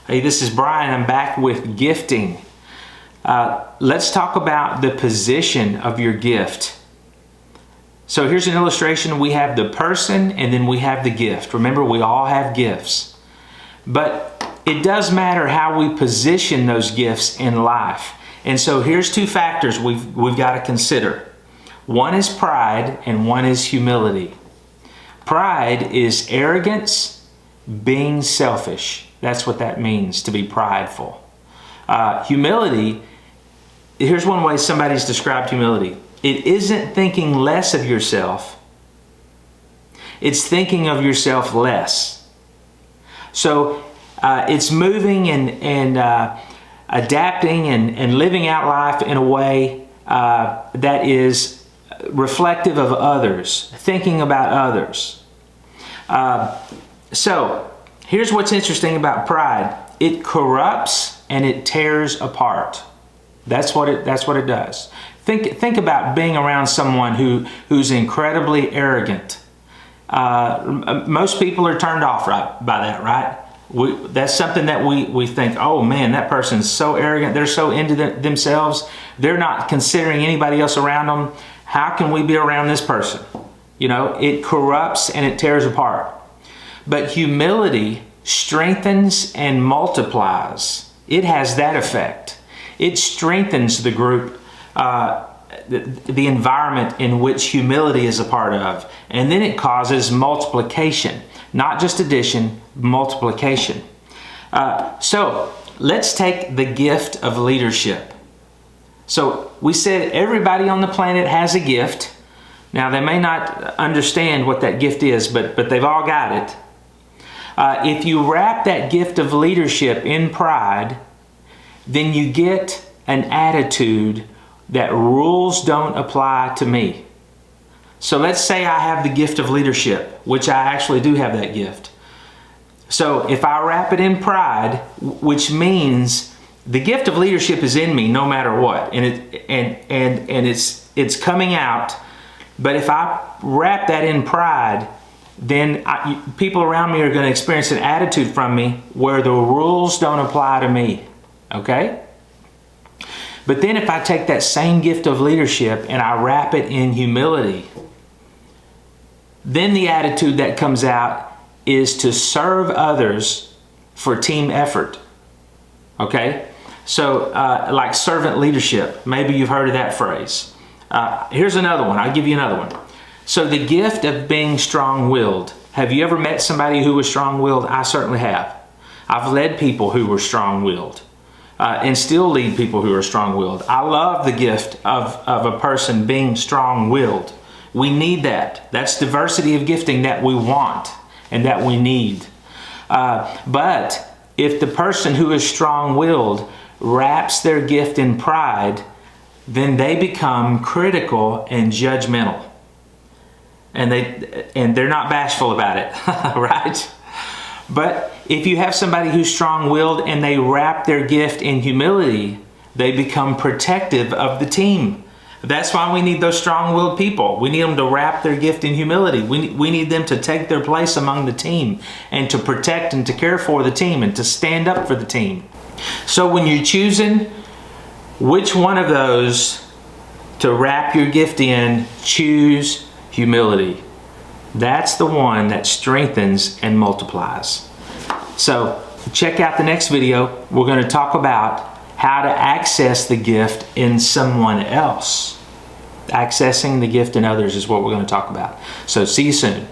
Hey, this is Brian. I'm back with gifting. Let's talk about the position of your gift. So here's an illustration. We have the person and then we have the gift. Remember, we all have gifts. But it does matter how we position those gifts in life. And so here's two factors we've got to consider. One is pride and one is humility. Pride is arrogance, being selfish. That's what that means, to be prideful. Humility, here's one way somebody's described humility. It isn't thinking less of yourself. It's thinking of yourself less. So it's moving and adapting and living out life in a way that is reflective of others, thinking about others. So here's what's interesting about pride. It corrupts and it tears apart. That's what it does. Think about being around someone who's incredibly arrogant. Most people are turned off by that, right? That's something that we think, oh man, that person's so arrogant. They're so into themselves. They're not considering anybody else around them. How can we be around this person? You know, it corrupts and it tears apart. But humility strengthens and multiplies. It has that effect. It strengthens the group, the environment in which humility is a part of. And then it causes multiplication, not just addition, multiplication. So let's take the gift of leadership. So we said everybody on the planet has a gift. Now they may not understand what that gift is, but they've all got it. If you wrap that gift of leadership in pride, then you get an attitude that rules don't apply to me. So let's say I have the gift of leadership, which I actually do have that gift. So if I wrap it in pride, which means the gift of leadership is in me no matter what, and it's coming out. But if I wrap that in pride, then people around me are going to experience an attitude from me where the rules don't apply to me. Okay? But then if I take that same gift of leadership and I wrap it in humility, then the attitude that comes out is to serve others for team effort. Okay? So like servant leadership. Maybe you've heard of that phrase. Here's another one. I'll give you another one. So the gift of being strong-willed. Have you ever met somebody who was strong-willed? I certainly have. I've led people who were strong-willed. And still lead people who are strong-willed. I love the gift of a person being strong-willed. We need that. That's diversity of gifting that we want and that we need. But if the person who is strong-willed wraps their gift in pride, then they become critical and judgmental. And they're not bashful about it, right? But if you have somebody who's strong-willed and they wrap their gift in humility, they become protective of the team. That's why we need those strong-willed people. We need them to wrap their gift in humility. We need them to take their place among the team and to protect and to care for the team and to stand up for the team. So when you're choosing which one of those to wrap your gift in, choose humility. That's the one that strengthens and multiplies. So check out the next video. We're going to talk about how to access the gift in someone else. Accessing the gift in others is what we're going to talk about. So see you soon.